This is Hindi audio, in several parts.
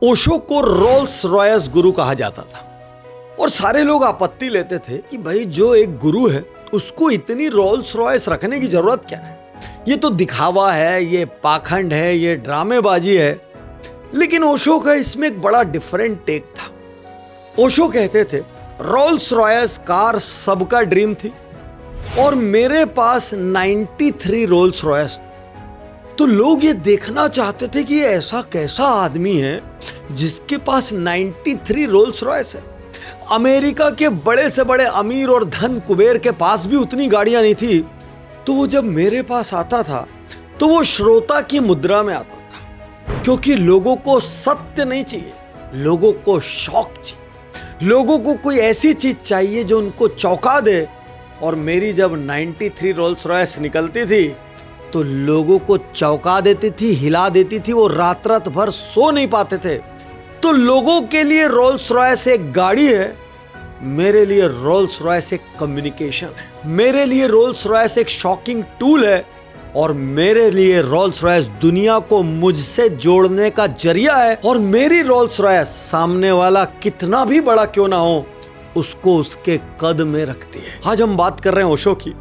ओशो को रोल्स रॉयस गुरु कहा जाता था और सारे लोग आपत्ति लेते थे कि भाई जो एक गुरु है उसको इतनी रोल्स रॉयस रखने की जरूरत क्या है, ये तो दिखावा है, ये पाखंड है, ये ड्रामेबाजी है। लेकिन ओशो का इसमें एक बड़ा डिफरेंट टेक था। ओशो कहते थे रोल्स रॉयस कार सबका ड्रीम थी और मेरे पास 93 रोल्स रॉयस। तो लोग ये देखना चाहते थे कि ये ऐसा कैसा आदमी है जिसके पास 93 रोल्स रॉयस है। अमेरिका के बड़े से बड़े अमीर और धन कुबेर के पास भी उतनी गाड़ियां नहीं थी। तो वो जब मेरे पास आता था तो वो श्रोता की मुद्रा में आता था, क्योंकि लोगों को सत्य नहीं चाहिए, लोगों को शौक चाहिए, लोगों को कोई ऐसी चीज चाहिए जो उनको चौंका दे। और मेरी जब 93 रोल्स रॉयस निकलती थी तो लोगों को चौंका देती थी, हिला देती थी, वो रात रात भर सो नहीं पाते थे। तो लोगों के लिए रोल्स रॉयस एक गाड़ी है, मेरे लिए रोल्स रॉयस एक कम्युनिकेशन है, मेरे लिए रोल्स रॉयस एक शॉकिंग टूल है और मेरे लिए रोल्स रॉयस दुनिया को मुझसे जोड़ने का जरिया है। और मेरी रोल्स रॉयस सामने वाला कितना भी बड़ा क्यों ना हो उसको उसके कद में रखती है। आज हम बात कर रहे हैं ओशो की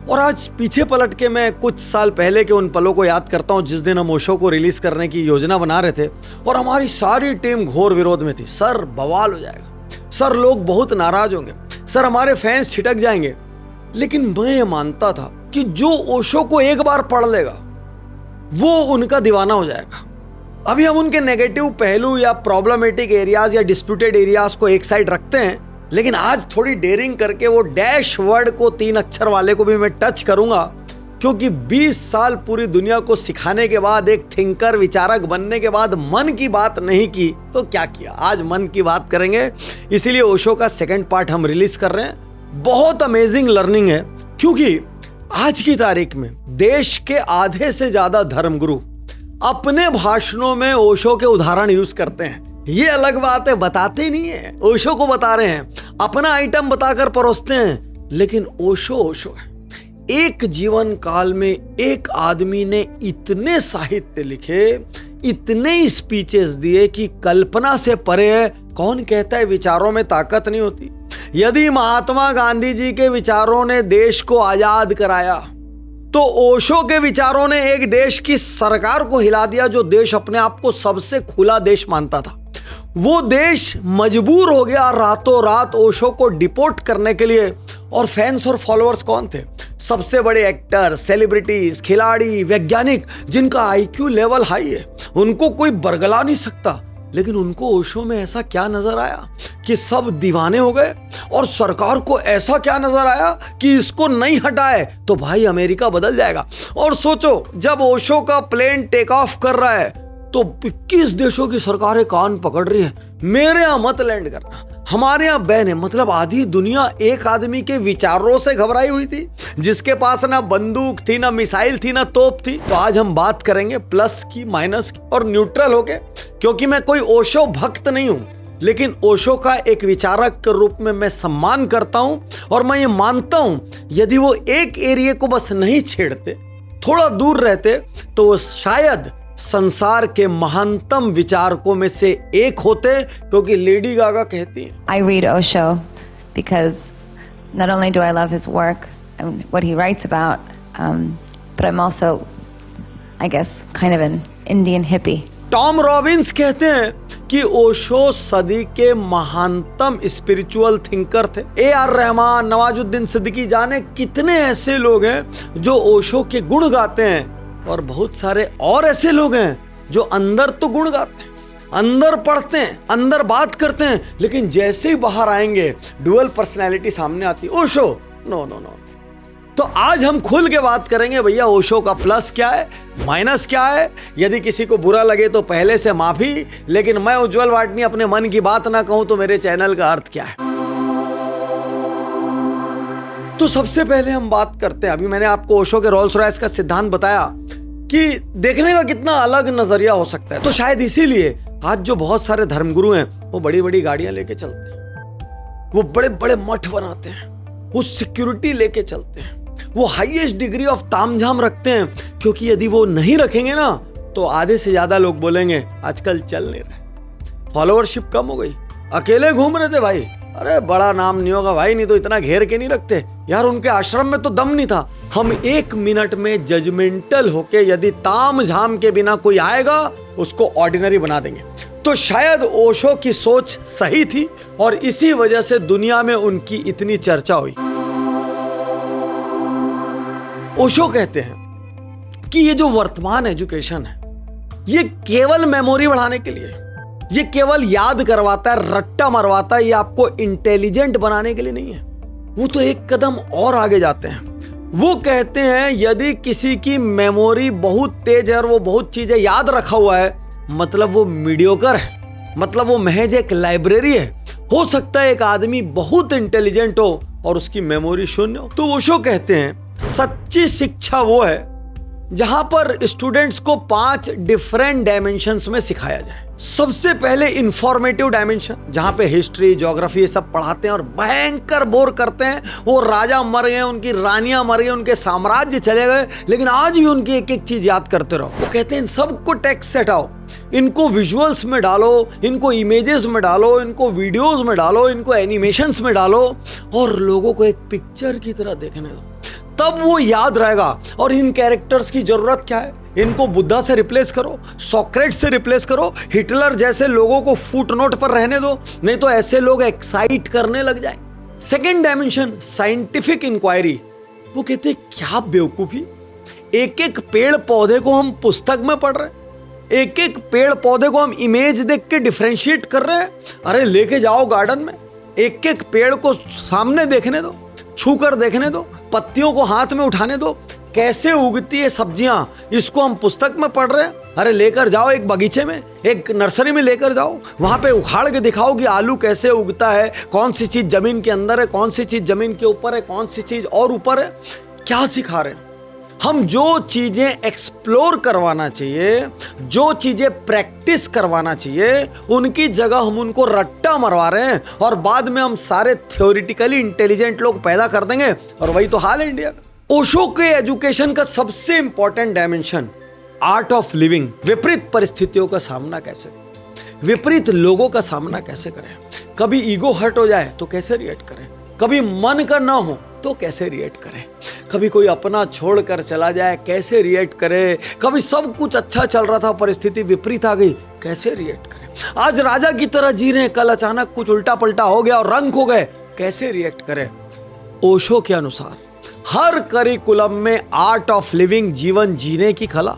और आज पीछे पलट के मैं कुछ साल पहले के उन पलों को याद करता हूं जिस दिन हम ओशो को रिलीज करने की योजना बना रहे थे और हमारी सारी टीम घोर विरोध में थी। सर बवाल हो जाएगा, सर लोग बहुत नाराज होंगे, सर हमारे फैंस छिटक जाएंगे। लेकिन मैं ये मानता था कि जो ओशो को एक बार पढ़ लेगा वो उनका दीवाना हो जाएगा। अभी हम उनके नेगेटिव पहलू या प्रॉब्लमेटिक एरियाज या डिस्प्यूटेड एरियाज को एक साइड रखते हैं, लेकिन आज थोड़ी डेयरिंग करके वो डैश वर्ड को 3 अक्षर वाले को भी मैं टच करूंगा, क्योंकि 20 साल पूरी दुनिया को सिखाने के बाद, एक थिंकर विचारक बनने के बाद मन की बात नहीं की तो क्या किया। आज मन की बात करेंगे, इसीलिए ओशो का सेकंड पार्ट हम रिलीज कर रहे हैं। बहुत अमेजिंग लर्निंग है, क्योंकि आज की तारीख में देश के आधे से ज्यादा धर्मगुरु अपने भाषणों में ओशो के उदाहरण यूज करते हैं। ये अलग बात है, बताते नहीं है, ओशो को बता रहे हैं, अपना आइटम बताकर परोसते हैं, लेकिन ओशो ओशो है। एक जीवन काल में एक आदमी ने इतने साहित्य लिखे, इतने स्पीचेस दिए कि कल्पना से परे है। कौन कहता है विचारों में ताकत नहीं होती? यदि महात्मा गांधी जी के विचारों ने देश को आजाद कराया तो ओशो के विचारों ने एक देश की सरकार को हिला दिया जो देश अपने आप को सबसे खुला देश मानता था। वो देश मजबूर हो गया रातों रात ओशो को डिपोर्ट करने के लिए। और फैंस और फॉलोअर्स कौन थे? सबसे बड़े एक्टर, सेलिब्रिटीज, खिलाड़ी, वैज्ञानिक जिनका आईक्यू लेवल हाई है, उनको कोई बरगला नहीं सकता। लेकिन उनको ओशो में ऐसा क्या नजर आया कि सब दीवाने हो गए, और सरकार को ऐसा क्या नजर आया कि इसको नहीं हटाए तो भाई अमेरिका बदल जाएगा। और सोचो, जब ओशो का प्लेन टेक ऑफ कर रहा है तो 21 देशों की सरकारें कान पकड़ रही है, मेरे यहां मत लैंड करना, हमारे यहां बैन है। मतलब आधी दुनिया एक आदमी के विचारों से घबराई हुई थी, जिसके पास ना बंदूक थी, ना मिसाइल थी, ना तोप थी। तो आज हम बात करेंगे प्लस की, माइनस की और न्यूट्रल होके, क्योंकि मैं कोई ओशो भक्त नहीं हूं, लेकिन ओशो का एक विचारक के रूप में मैं सम्मान करता हूं। और मैं ये मानता हूं यदि वो एक एरिया को बस नहीं छेड़ते, थोड़ा दूर रहते, तो वो शायद संसार के महानतम विचारकों में से एक होते। क्योंकि लेडी गागा कहती हैं, I read Osho because not only do I love his work and what he writes about, but I'm also, I guess, kind of an Indian hippie. Tom Robins कहते हैं कि ओशो सदी के महानतम स्पिरिचुअल थिंकर थे। AR रहमान, नवाजुद्दीन सिद्दीकी, जाने कितने ऐसे लोग हैं जो ओशो के गुण गाते हैं। और बहुत सारे और ऐसे लोग हैं जो अंदर तो गुण गाते हैं, अंदर पढ़ते हैं, अंदर बात करते हैं, लेकिन जैसे ही बाहर आएंगे डुअल पर्सनैलिटी सामने आती है। Osho no no no. तो आज हम खुल के बात करेंगे भैया, ओशो का प्लस क्या है, माइनस क्या है। यदि किसी को बुरा लगे तो पहले से माफी, लेकिन मैं उज्जवल वाटनी अपने मन की बात ना कहूं तो मेरे चैनल का अर्थ क्या है। तो सबसे पहले हम बात करते हैं, अभी मैंने आपको ओशो के रोल्स रॉयस का सिद्धांत बताया कि देखने का कितना अलग नजरिया हो सकता है। तो शायद इसीलिए आज जो बहुत सारे धर्मगुरु हैं वो बड़ी बड़ी गाड़ियां लेके चलते हैं, वो बड़े बड़े मठ बनाते हैं, वो सिक्योरिटी लेके चलते हैं, वो हाईएस्ट डिग्री ऑफ तामझाम रखते हैं। क्योंकि यदि वो नहीं रखेंगे ना तो आधे से ज्यादा लोग बोलेंगे आजकल चल नहीं रहे। फॉलोअरशिप कम हो गई, अकेले घूम रहे थे भाई। अरे बड़ा नाम नहीं होगा भाई, नहीं तो इतना घेर के नहीं रखते यार, उनके आश्रम में तो दम नहीं था। हम 1 मिनट में जजमेंटल होके यदि ताम झाम के बिना कोई आएगा उसको ऑर्डिनरी बना देंगे। तो शायद ओशो की सोच सही थी और इसी वजह से दुनिया में उनकी इतनी चर्चा हुई। ओशो कहते हैं कि ये जो वर्तमान एजुकेशन है ये केवल मेमोरी बढ़ाने के लिए, ये केवल याद करवाता है, रट्टा मरवाता है, ये आपको इंटेलिजेंट बनाने के लिए नहीं है। वो तो एक कदम और आगे जाते हैं। वो कहते हैं यदि किसी की मेमोरी बहुत तेज है और वो बहुत चीजें याद रखा हुआ है, मतलब वो मीडियोकर है, मतलब वो महज एक लाइब्रेरी है। हो सकता है एक आदमी बहुत इंटेलिजेंट हो और उसकी मेमोरी शून्य हो। तो ओशो कहते हैं सच्ची शिक्षा वो है जहां पर स्टूडेंट्स को 5 डिफरेंट डायमेंशंस में सिखाया जाए। सबसे पहले इंफॉर्मेटिव डायमेंशन, जहां पे हिस्ट्री, ज्योग्राफी ये सब पढ़ाते हैं और भयंकर बोर करते हैं। वो राजा मर गए, उनकी रानियां मर गई, उनके साम्राज्य चले गए, लेकिन आज भी उनकी एक एक चीज याद करते रहो। वो कहते हैं इन सबको टेक्स्ट से हटाओ, इनको विजुअल्स में डालो, इनको इमेजेस में डालो, इनको वीडियोस में डालो, इनको एनिमेशंस में डालो और लोगों को एक पिक्चर की तरह देखने दो, तब वो याद रहेगा। और इन कैरेक्टर्स की जरूरत क्या है? इनको बुद्धा से रिप्लेस करो, सोक्रेट से रिप्लेस करो, हिटलर जैसे लोगों को फुटनोट पर रहने दो, नहीं तो ऐसे लोग एक्साइट करने लग जाए। Second dimension scientific inquiry. वो कहते क्या बेवकूफी, एक एक पेड़ पौधे को हम पुस्तक में पढ़ रहे हैं, एक एक पेड़ पौधे को हम इमेज देख के डिफरेंशिएट कर रहे हैं। अरे लेके जाओ गार्डन में, एक एक पेड़ को सामने देखने दो, छू कर देखने दो, पत्तियों को हाथ में उठाने दो, कैसे उगती है सब्जियां, इसको हम पुस्तक में पढ़ रहे हैं। अरे लेकर जाओ एक बगीचे में, एक नर्सरी में लेकर जाओ, वहां पे उखाड़ के दिखाओ कि आलू कैसे उगता है, कौन सी चीज जमीन के अंदर है, कौन सी चीज जमीन के ऊपर है, कौन सी चीज और ऊपर है। क्या सिखा रहे हैं हम? जो चीजें एक्सप्लोर करवाना चाहिए, जो चीजें प्रैक्टिस करवाना चाहिए, उनकी जगह हम उनको रट्टा मरवा रहे हैं और बाद में हम सारे थ्योरेटिकली इंटेलिजेंट लोग पैदा कर देंगे। और वही तो हाल है इंडिया का। ओशो के एजुकेशन का सबसे important dimension art of living. विपरीत परिस्थितियों का सामना कैसे करें, विपरीत लोगों का सामना कैसे करें, कभी ईगो हर्ट हो जाए तो कैसे रिएक्ट करें, कभी मन का ना हो तो कैसे रिएक्ट करें, कभी कोई अपना छोड़कर चला जाए कैसे रिएक्ट करें, कभी सब कुछ अच्छा चल रहा था परिस्थिति विपरीत आ गई कैसे रिएक्ट करें, आज राजा की तरह जी रहे हैं कल अचानक कुछ उल्टा पलटा हो गया और रंग हो गए कैसे रिएक्ट करें। ओशो के अनुसार हर करिकुलम में आर्ट ऑफ लिविंग, जीवन जीने की कला,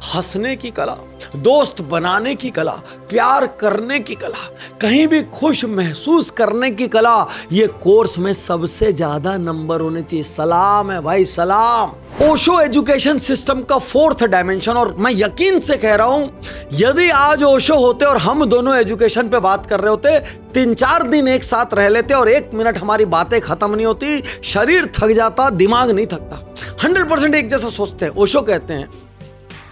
हंसने की कला, दोस्त बनाने की कला, प्यार करने की कला, कहीं भी खुश महसूस करने की कला, ये कोर्स में सबसे ज्यादा नंबर होने चाहिए। सलाम है भाई, सलाम। ओशो एजुकेशन सिस्टम का 4th डायमेंशन, और मैं यकीन से कह रहा हूं यदि आज ओशो होते और हम दोनों एजुकेशन पे बात कर रहे होते, 3-4 दिन एक साथ रह लेते और 1 मिनट हमारी बातें खत्म नहीं होती, शरीर थक जाता, दिमाग नहीं थकता, 100% एक जैसा सोचते हैं। ओशो कहते हैं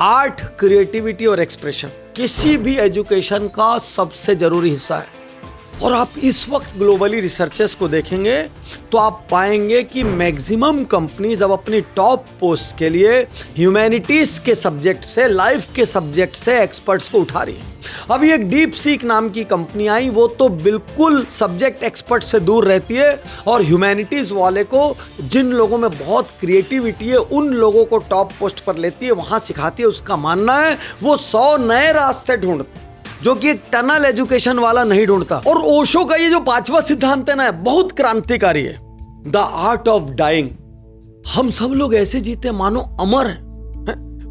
आर्ट, क्रिएटिविटी और एक्सप्रेशन किसी भी एजुकेशन का सबसे जरूरी हिस्सा है। और आप इस वक्त ग्लोबली रिसर्चेस को देखेंगे तो आप पाएंगे कि मैक्सिमम कंपनीज अब अपनी टॉप पोस्ट के लिए ह्यूमैनिटीज के सब्जेक्ट से, लाइफ के सब्जेक्ट से एक्सपर्ट्स को उठा रही है। अभी एक डीप सीक नाम की कंपनी आई, वो तो बिल्कुल सब्जेक्ट एक्सपर्ट से दूर रहती है और ह्यूमैनिटीज वाले को, जिन लोगों में बहुत क्रिएटिविटी है उन लोगों को टॉप पोस्ट पर लेती है, वहां सिखाती है। उसका मानना है वो 100 नए रास्ते ढूंढती जो कि एक टनल एजुकेशन वाला नहीं ढूंढता। और ओशो का ये जो 5वां सिद्धांत है ना, बहुत क्रांतिकारी है, द आर्ट ऑफ डाइंग। हम सब लोग ऐसे जीते मानो अमर है।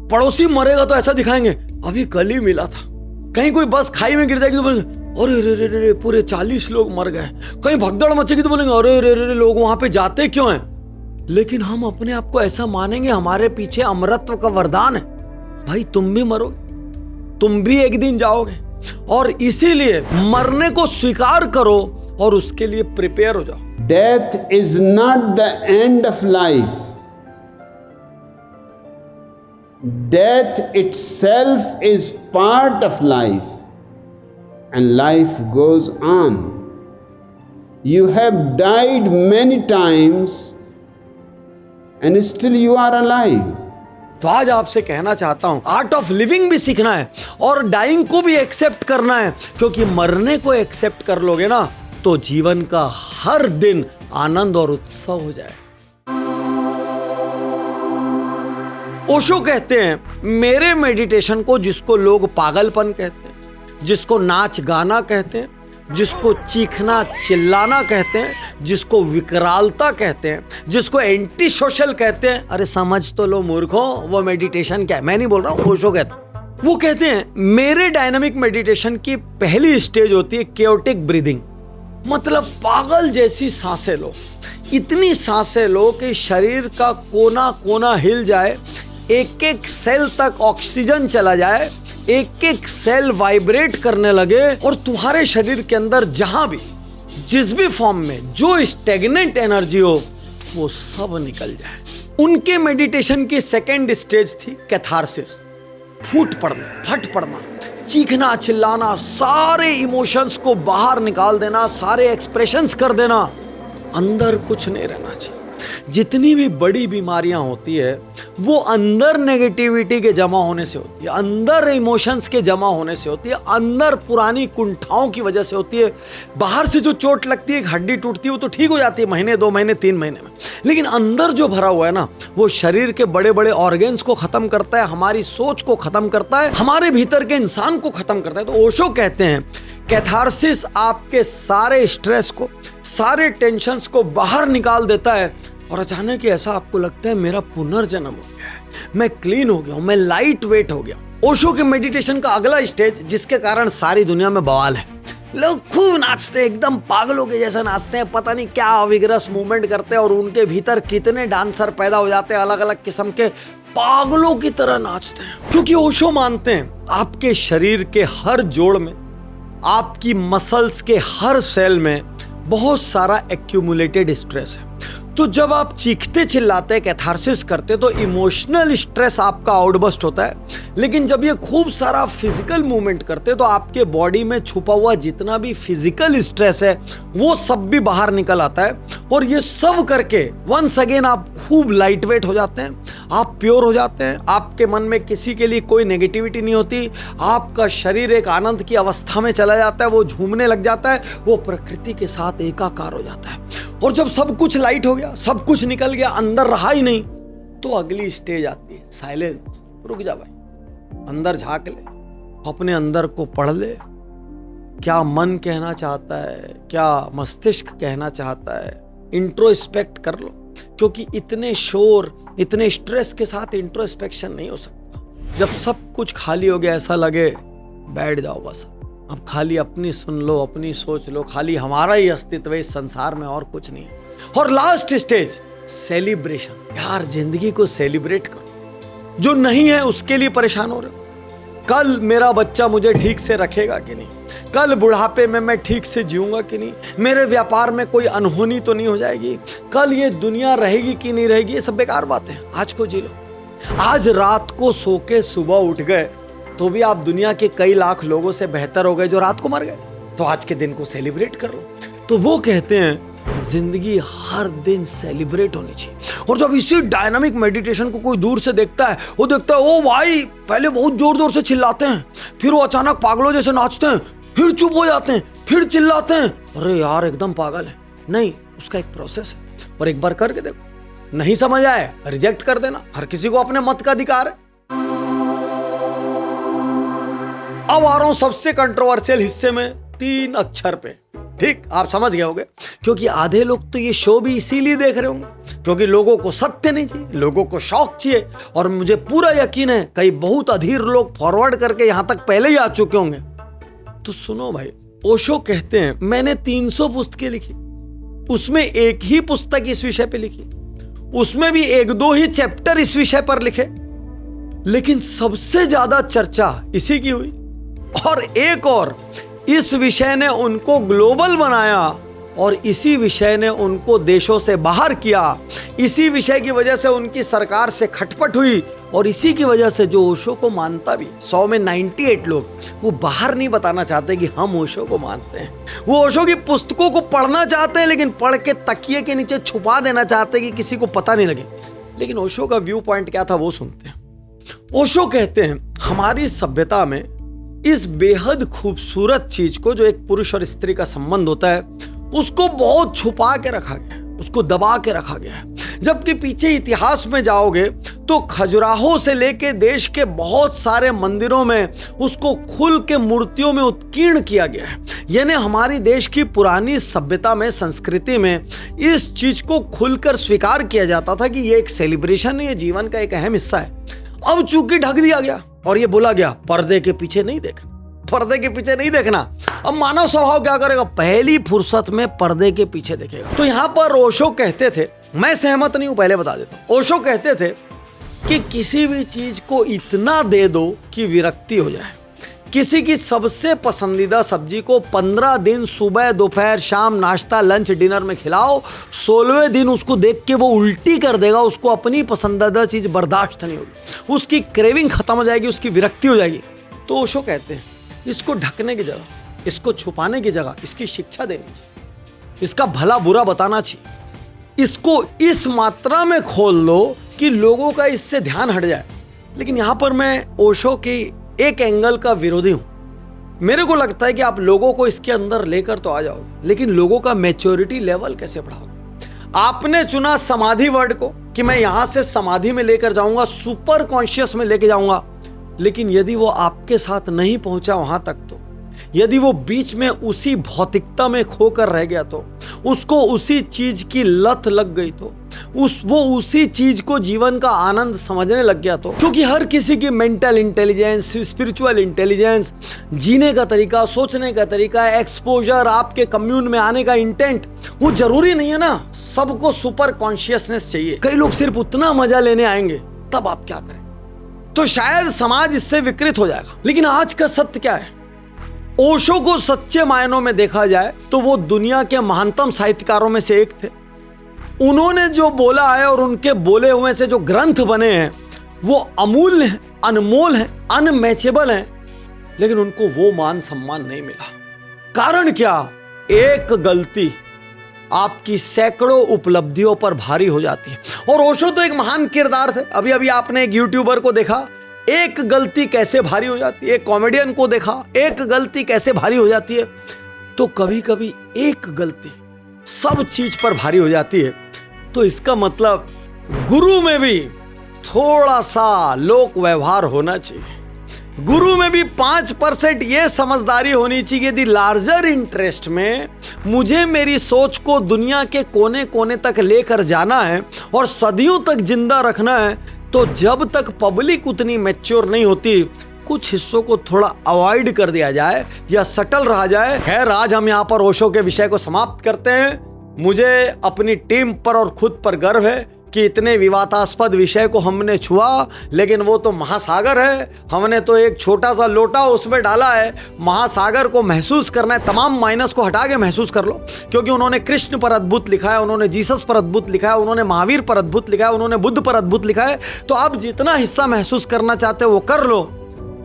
पड़ोसी मरेगा तो ऐसा दिखाएंगे अभी कल ही मिला था। कहीं कोई बस खाई में गिर जाएगी तो बोलेंगे अरे रे रे रे पूरे 40 लोग मर गए। कहीं भगदड़ मचेगी तो बोलेंगे अरे रे रे लोग वहां पे जाते क्यों हैं। लेकिन हम अपने आप को ऐसा मानेंगे हमारे पीछे अमरत्व का वरदान है। भाई तुम भी मरोगे, तुम भी एक दिन जाओगे, और इसीलिए मरने को स्वीकार करो और उसके लिए प्रिपेयर हो जाओ। Death is not the end of life, death itself is part of life and life goes on. You have died many times and still you are alive. तो आज आपसे कहना चाहता हूं, आर्ट ऑफ लिविंग भी सीखना है और डाइंग को भी एक्सेप्ट करना है, क्योंकि मरने को एक्सेप्ट कर लोगे ना तो जीवन का हर दिन आनंद और उत्सव हो जाए। ओशो कहते हैं, मेरे मेडिटेशन को जिसको लोग पागलपन कहते हैं, जिसको नाच गाना कहते हैं, जिसको चीखना चिल्लाना कहते हैं, जिसको विकरालता कहते हैं, जिसको एंटी सोशल कहते हैं, अरे समझ तो लो मूर्खों, वो मेडिटेशन क्या है। मैं नहीं बोल रहा हूं, ओशो कहते हैं। वो कहते हैं मेरे डायनामिक मेडिटेशन की पहली स्टेज होती है केओटिक ब्रीदिंग, मतलब पागल जैसी सांसें लो, इतनी सांसें लो कि शरीर का कोना कोना हिल जाए, एक एक सेल तक ऑक्सीजन चला जाए, एक एक सेल वाइब्रेट करने लगे और तुम्हारे शरीर के अंदर जहां भी जिस भी फॉर्म में जो स्टेगनेंट एनर्जी हो वो सब निकल जाए। उनके मेडिटेशन की सेकेंड स्टेज थी कैथारसिस, फूट पड़ना, फट पड़ना, चीखना चिल्लाना, सारे इमोशंस को बाहर निकाल देना, सारे एक्सप्रेशंस कर देना, अंदर कुछ नहीं रहना चाहिए। जितनी भी बड़ी बीमारियां होती है वो अंदर नेगेटिविटी के जमा होने से होती है, अंदर इमोशंस के जमा होने से होती है, अंदर पुरानी कुंठाओं की वजह से होती है। बाहर से जो चोट लगती है, एक हड्डी टूटती है, वो तो ठीक हो जाती है महीने 2 महीने 3 महीने में, लेकिन अंदर जो भरा हुआ है ना वो शरीर के बड़े बड़े ऑर्गन्स को खत्म करता है, हमारी सोच को खत्म करता है, हमारे भीतर के इंसान को खत्म करता है। तो ओशो कहते हैं कैथारसिस आपके सारे स्ट्रेस को, सारे टेंशन्स को बाहर निकाल देता है और अचानक ऐसा आपको लगता है मेरा पुनर्जन्म हो गया है, मैं क्लीन हो गया हूं, मैं लाइट वेट हो गया। ओशो के मेडिटेशन का अगला स्टेज, जिसके कारण सारी दुनिया में बवाल है, लोग खूब नाचते हैं, एकदम पागलों के जैसा नाचते हैं, पता नहीं क्या विगरस मूवमेंट करते हैं और उनके भीतर कितने डांसर पैदा हो जाते हैं, अलग अलग किस्म के पागलों की तरह नाचते हैं। क्योंकि ओशो मानते हैं आपके शरीर के हर जोड़ में, आपकी मसल्स के हर सेल में बहुत सारा एक्यूमुलेटेड स्ट्रेस है। तो जब आप चीखते चिल्लाते कैथारसिस करते तो इमोशनल स्ट्रेस आपका आउटबस्ट होता है, लेकिन जब ये खूब सारा फिजिकल मूवमेंट करते तो आपके बॉडी में छुपा हुआ जितना भी फिजिकल स्ट्रेस है वो सब भी बाहर निकल आता है। और ये सब करके वंस अगेन आप खूब लाइट वेट हो जाते हैं, आप प्योर हो जाते हैं, आपके मन में किसी के लिए कोई नेगेटिविटी नहीं होती, आपका शरीर एक आनंद की अवस्था में चला जाता है, वो झूमने लग जाता है, वो प्रकृति के साथ एकाकार हो जाता है। और जब सब कुछ लाइट हो गया, सब कुछ निकल गया, अंदर रहा ही नहीं, तो अगली स्टेज आती है साइलेंस। रुक जा भाई, अंदर झांक ले, अपने अंदर को पढ़ ले, क्या मन कहना चाहता है, क्या मस्तिष्क कहना चाहता है, इंट्रोस्पेक्ट कर लो, क्योंकि इतने शोर, इतने स्ट्रेस के साथ इंट्रोस्पेक्शन नहीं हो सकता। जब सब कुछ खाली हो गया, ऐसा लगे बैठ जाओ बस, अब खाली अपनी सुन लो, अपनी सोच लो, खाली हमारा ही अस्तित्व है इस संसार में और कुछ नहीं है। और लास्ट स्टेज सेलिब्रेशन। यार जिंदगी को सेलिब्रेट करो, जो नहीं है उसके लिए परेशान हो रहे हो। कल मेरा बच्चा मुझे ठीक से रखेगा कि नहीं, कल बुढ़ापे में मैं ठीक से जीऊंगा कि नहीं, मेरे व्यापार में कोई अनहोनी तो नहीं हो जाएगी, कल ये दुनिया रहेगी कि नहीं रहेगी, ये सब बेकार बातें हैं। आज को जी लो। आज रात को सो के सुबह उठ गए तो भी आप दुनिया के कई लाख लोगों से बेहतर हो गए जो रात को मर गए। तो आज के दिन को सेलिब्रेट कर लो। तो वो कहते हैं जिंदगी हर दिन सेलिब्रेट होनी चाहिए। और जब इसी डायनामिक मेडिटेशन को कोई दूर से देखता है, वो देखता है ओ भाई पहले बहुत जोर जोर से चिल्लाते हैं, फिर वो अचानक पागलों जैसे नाचते हैं, फिर चुप हो जाते हैं, फिर चिल्लाते हैं, अरे यार एकदम पागल है। नहीं, उसका एक प्रोसेस है। और एक बार करके देखो, नहीं समझ आए रिजेक्ट कर देना, हर किसी को अपने मत का अधिकार है। अब आ रहा हूं सबसे कंट्रोवर्शियल हिस्से में, 3 अक्षर पे। ठीक, आप समझ गए होंगे, क्योंकि आधे लोग तो ये शो भी इसीलिए देख रहे होंगे क्योंकि लोगों को सत्य नहीं चाहिए, लोगों को शौक चाहिए। और मुझे पूरा यकीन है कई बहुत अधीर लोग फॉरवर्ड करके यहां तक पहले ही आ चुके होंगे। तो सुनो भाई, ओशो कहते हैं मैंने 300 पुस्तकें लिखी, उसमें एक ही पुस्तक इस विषय पे लिखी, उसमें भी 1-2 ही चैप्टर इस विषय पर लिखे, लेकिन सबसे ज्यादा चर्चा इसी की हुई। और एक और, इस विषय ने उनको ग्लोबल बनाया और इसी विषय ने उनको देशों से बाहर किया। इसी विषय की वजह से उनकी सरकार से खटपट हुई और इसी की वजह से जो ओशो को मानता भी, 100 में 98 लोग, वो बाहर नहीं बताना चाहते कि हम ओशो को मानते हैं। वो ओशो की पुस्तकों को पढ़ना चाहते हैं, लेकिन पढ़ के तकिए के नीचे छुपा देना चाहते हैं कि किसी को पता नहीं लगे। लेकिन ओशो का व्यू पॉइंट क्या था वो सुनते हैं। ओशो कहते हैं हमारी सभ्यता में इस बेहद खूबसूरत चीज को, जो एक पुरुष और स्त्री का संबंध होता है, उसको बहुत छुपा के रखा गया है, उसको दबा के रखा गया है। जबकि पीछे इतिहास में जाओगे तो खजुराहो से लेके देश के बहुत सारे मंदिरों में उसको खुल के मूर्तियों में उत्कीर्ण किया गया है। यानी हमारी देश की पुरानी सभ्यता में, संस्कृति में इस चीज को खुलकर स्वीकार किया जाता था कि ये एक सेलिब्रेशन है, ये जीवन का एक अहम हिस्सा है। अब चूंकि ढक दिया गया और ये बोला गया पर्दे के पीछे नहीं देखना, पर्दे के पीछे नहीं देखना। अब मानव स्वभाव क्या करेगा? पहली फुर्सत में पर्दे के पीछे देखेगा। तो यहां पर ओशो कहते थे, मैं सहमत नहीं हूं, पहले बता देता हूं। ओशो कहते थे कि किसी भी चीज को इतना दे दो कि विरक्ति हो जाए। किसी की सबसे पसंदीदा सब्जी को 15 दिन सुबह, दोपहर, शाम, नाश्ता, लंच, डिनर में खिलाओ, 16वें दिन उसको देख के वो उल्टी कर देगा, उसको अपनी पसंदीदा चीज बर्दाश्त नहीं होगी, उसकी क्रेविंग खत्म हो जाएगी, उसकी विरक्ति हो जाएगी। तो ओशो कहते हैं इसको ढकने की जगह, इसको छुपाने की जगह इसकी शिक्षा देनी चाहिए, इसका भला बुरा बताना चाहिए, इसको इस मात्रा में खोल लो कि लोगों का इससे ध्यान हट जाए। लेकिन यहां पर मैं ओशो की एक एंगल का विरोधी हूं। मेरे को लगता है कि आप लोगों को इसके अंदर लेकर तो आ जाओ, लेकिन लोगों का मैच्योरिटी लेवल कैसे बढ़ाओगे? आपने चुना समाधि वर्ड को कि मैं यहां से समाधि में लेकर जाऊंगा, सुपर कॉन्शियस में लेके जाऊंगा, लेकिन यदि वो आपके साथ नहीं पहुंचा वहां तक, तो यदि वो बीच में उसी भौतिकता में खोकर रह गया, तो उसको उसी चीज की लत लग गई, तो वो उसी चीज को जीवन का आनंद समझने लग गया, तो क्योंकि हर किसी की मेंटल इंटेलिजेंस, स्पिरिचुअल इंटेलिजेंस, जीने का तरीका, सोचने का तरीका, एक्सपोजर, आपके कम्यून में आने का इंटेंट, वो जरूरी नहीं है ना। सबको सुपर कॉन्शियसनेस चाहिए। कई लोग सिर्फ उतना मजा लेने आएंगे, तब आप क्या करें? तो शायद समाज इससे विकृत हो जाएगा। लेकिन आज का सत्य क्या है? ओशो को सच्चे मायनों में देखा जाए तो वो दुनिया के महानतम साहित्यकारों में से एक थे। उन्होंने जो बोला है और उनके बोले हुए से जो ग्रंथ बने हैं वो अमूल्य हैं, अनमोल हैं, अनमैचेबल हैं, लेकिन उनको वो मान सम्मान नहीं मिला। कारण क्या? एक गलती आपकी सैकड़ों उपलब्धियों पर भारी हो जाती है। और ओशो तो एक महान किरदार थे। अभी अभी आपने एक यूट्यूबर को देखा, एक गलती कैसे भारी हो जाती है। एक कॉमेडियन को देखा, एक गलती कैसे भारी हो जाती है। तो कभी कभी एक गलती सब चीज पर भारी हो जाती है। तो इसका मतलब गुरु में भी थोड़ा सा लोक व्यवहार होना चाहिए। गुरु में भी 5% ये समझदारी होनी चाहिए, यदि लार्जर इंटरेस्ट में मुझे मेरी सोच को दुनिया के कोने कोने तक लेकर जाना है और सदियों तक जिंदा रखना है, तो जब तक पब्लिक उतनी मैच्योर नहीं होती, कुछ हिस्सों को थोड़ा अवॉइड कर दिया जाए या सटल रहा जाए। खैर, आज हम यहाँ पर ओशो के विषय को समाप्त करते हैं। मुझे अपनी टीम पर और खुद पर गर्व है कि इतने विवादास्पद विषय को हमने छुआ, लेकिन वो तो महासागर है, हमने तो एक छोटा सा लोटा उसमें डाला है। महासागर को महसूस करना है, तमाम माइनस को हटा के महसूस कर लो, क्योंकि उन्होंने कृष्ण पर अद्भुत लिखा है, उन्होंने जीसस पर अद्भुत लिखा है, उन्होंने महावीर पर अद्भुत लिखा है, उन्होंने बुद्ध पर अद्भुत लिखा है। तो आप जितना हिस्सा महसूस करना चाहते हो वो कर लो,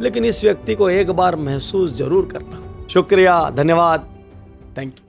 लेकिन इस व्यक्ति को एक बार महसूस जरूर करना। शुक्रिया, धन्यवाद, थैंक यू।